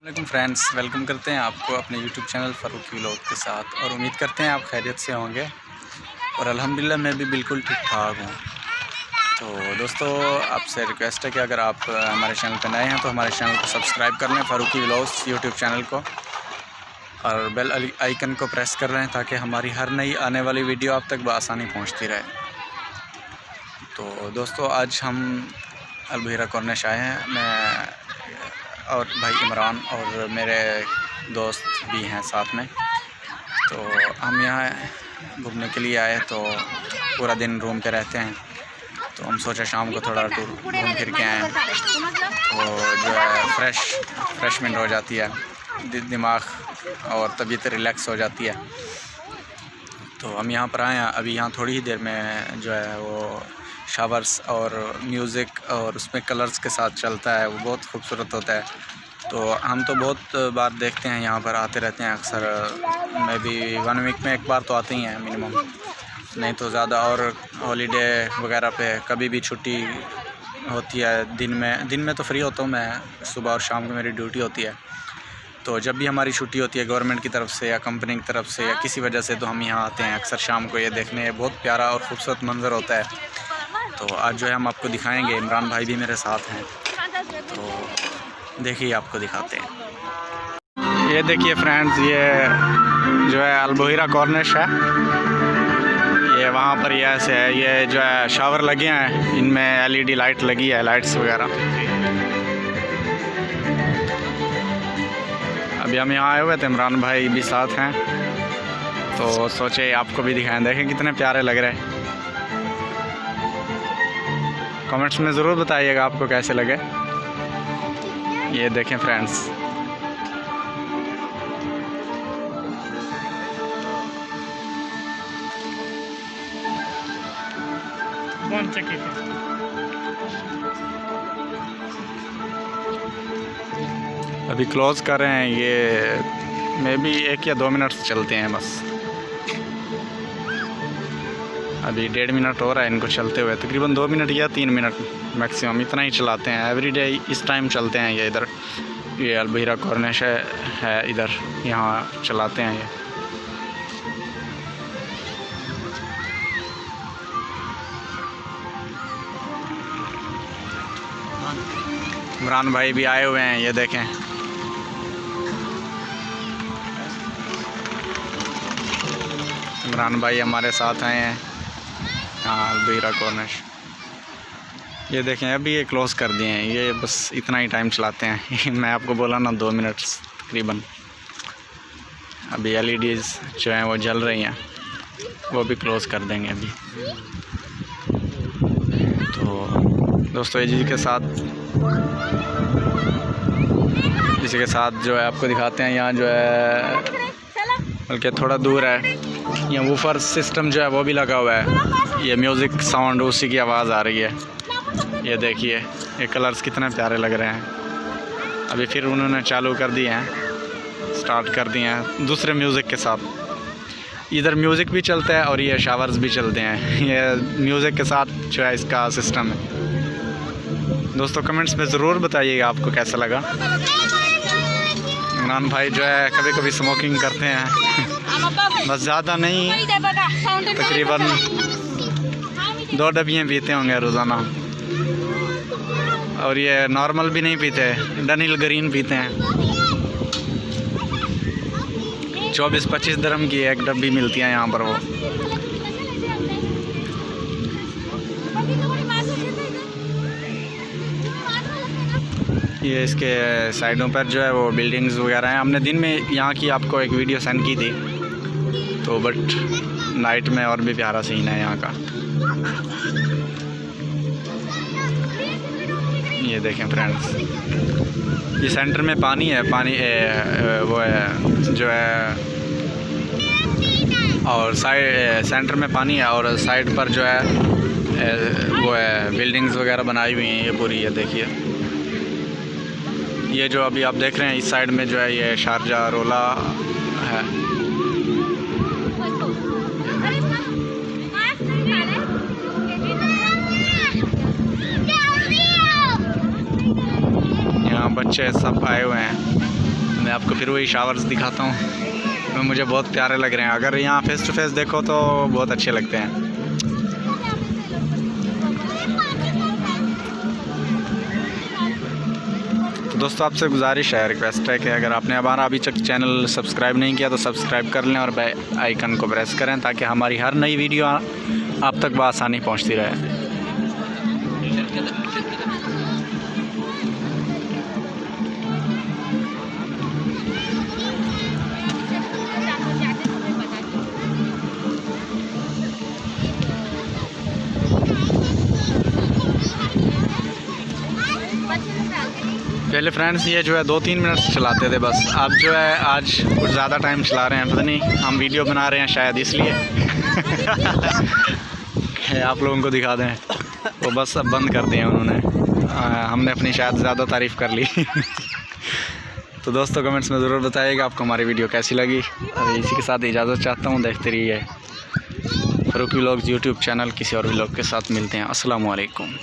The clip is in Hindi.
वालेकुम फ्रेंड्स, वेलकम करते हैं आपको अपने यूट्यूब चैनल फ़ारूकी व्लॉग के साथ। और उम्मीद करते हैं आप खैरियत से होंगे और अल्हम्दुलिल्लाह मैं भी बिल्कुल ठीक ठाक हूँ। तो दोस्तों, आपसे रिक्वेस्ट है कि अगर आप हमारे चैनल पर नए हैं तो हमारे चैनल को सब्सक्राइब कर लें, फ़ारूकी व्लॉग्स यूट्यूब चैनल को, और बेल आइकन को प्रेस कर लें ताकि हमारी हर नई आने वाली वीडियो आप तक बआसानी पहुँचती रहे। तो दोस्तों, आज हम अलबहीरा कॉर्निश आए हैं, मैं और भाई इमरान और मेरे दोस्त भी हैं साथ में। तो हम यहाँ घूमने के लिए आए, तो पूरा दिन रूम पे रहते हैं, तो हम सोचा शाम को थोड़ा टूर घूम फिर के आएँ, तो जो है फ्रेशमेंट हो जाती है, दिमाग और तबीयत रिलैक्स हो जाती है। तो हम यहाँ पर आए हैं, अभी यहाँ थोड़ी ही देर में जो है वो शावर्स और म्यूज़िक और उसमें कलर्स के साथ चलता है, वो बहुत खूबसूरत होता है। तो हम तो बहुत बार देखते हैं, यहाँ पर आते रहते हैं अक्सर, मैं भी 1 वीक में एक बार तो आते ही हैं मिनिमम, नहीं तो ज़्यादा। और हॉलीडे वगैरह पे कभी भी छुट्टी होती है, दिन में तो फ्री होता हूँ मैं, सुबह और शाम को मेरी ड्यूटी होती है। तो जब भी हमारी छुट्टी होती है गवर्नमेंट की तरफ से या कंपनी की तरफ से या किसी वजह से, तो हम यहाँ आते हैं अक्सर शाम को ये देखने। बहुत प्यारा और ख़ूबसूरत मंज़र होता है। तो आज जो है हम आपको दिखाएंगे, इमरान भाई भी मेरे साथ हैं, तो देखिए आपको दिखाते हैं। ये देखिए फ्रेंड्स, ये जो है अलबहीरा कॉर्निश है, ये वहाँ पर ये ऐसे है, ये जो है शावर लगे हैं, इनमें LED लाइट लगी है, लाइट्स वगैरह। अभी हम यहाँ आए हुए थे, इमरान भाई भी साथ हैं, तो सोचे आपको भी दिखाएं, देखें कितने प्यारे लग रहे हैं। कमेंट्स में ज़रूर बताइएगा आपको कैसे लगे। ये देखें फ्रेंड्स, अभी क्लोज़ कर रहे हैं, ये मे बी 1 या 2 मिनट चलते हैं बस। अभी 1.5 मिनट हो रहा है इनको चलते हुए, तकरीबन 2 मिनट या 3 मिनट मैक्सिमम, इतना ही चलाते हैं। एवरीडे इस टाइम चलते हैं ये इधर, ये अलबहीरा कॉर्निश है इधर, यहाँ चलाते हैं ये। इमरान भाई भी आए हुए हैं, ये देखें। इमरान भाई हमारे साथ आए हैं, हाँ, अलबहीरा कॉर्निश। ये देखें, अभी ये क्लोज़ कर दिए हैं, ये बस इतना ही टाइम चलाते हैं। मैं आपको बोला ना 2 मिनट तकरीबन। अभी LEDs जो हैं वो जल रही हैं, वो भी क्लोज़ कर देंगे अभी। तो दोस्तों, इसी के साथ जो है आपको दिखाते हैं, यहाँ जो है बल्कि थोड़ा दूर है, यहाँ वूफर सिस्टम जो है वो भी लगा हुआ है, ये म्यूज़िक साउंड उसी की आवाज़ आ रही है। ये देखिए, ये कलर्स कितने प्यारे लग रहे हैं। अभी फिर उन्होंने चालू कर दिए हैं, स्टार्ट कर दिए हैं दूसरे म्यूज़िक के साथ। इधर म्यूज़िक भी चलता है और ये शावर्स भी चलते हैं, ये म्यूज़िक के साथ जो है इसका सिस्टम है। दोस्तों, कमेंट्स में ज़रूर बताइएगा आपको कैसा लगा। इमरान भाई जो है कभी कभी स्मोकिंग करते हैं, बस ज़्यादा नहीं, तकरीबन 2 डब्बियाँ पीते होंगे रोज़ाना। और ये नॉर्मल भी नहीं पीते, डनिल ग्रीन पीते हैं। 24-25 दिरहम की 1 डब्बी मिलती है यहाँ पर वो। ये इसके साइडों पर जो है वो बिल्डिंग्स वगैरह हैं। हमने दिन में यहाँ की आपको एक वीडियो सेंड की थी, तो बट नाइट में और भी प्यारा सीन है यहाँ का। ये देखें फ्रेंड्स, ये सेंटर में पानी है, वो है जो है, और सेंटर में पानी है, और साइड पर जो है वो है बिल्डिंग्स वगैरह बनाई हुई हैं ये पूरी। ये देखिए, ये जो अभी आप देख रहे हैं इस साइड में जो है ये शारजा रोला है। बच्चे सब आए हुए हैं। मैं आपको फिर वही शावर्स दिखाता हूँ, मुझे बहुत प्यारे लग रहे हैं। अगर यहाँ फेस टू फेस देखो तो बहुत अच्छे लगते हैं। तो दोस्तों आपसे गुजारिश है, रिक्वेस्ट है कि अगर आपने हमारा अभी तक चैनल सब्सक्राइब नहीं किया तो सब्सक्राइब कर लें और बेल आइकन को प्रेस करें ताकि हमारी हर नई वीडियो आप तक बआसानी पहुँचती रहे। पहले फ्रेंड्स ये जो है 2-3 मिनट चलाते थे बस, अब जो है आज कुछ ज़्यादा टाइम चला रहे हैं, पता नहीं हम वीडियो बना रहे हैं शायद इसलिए। आप लोगों को दिखा दें, वो बस अब बंद कर दिए उन्होंने, हमने अपनी शायद ज़्यादा तारीफ़ कर ली। तो दोस्तों कमेंट्स में ज़रूर बताइएगा आपको हमारी वीडियो कैसी लगी, और इसी के साथ इजाज़त चाहता हूँ। देखते रहिए फ़ारूक व्लॉग्स यूट्यूब चैनल। किसी और व्लॉग के साथ मिलते हैं। अस्सलाम वालेकुम।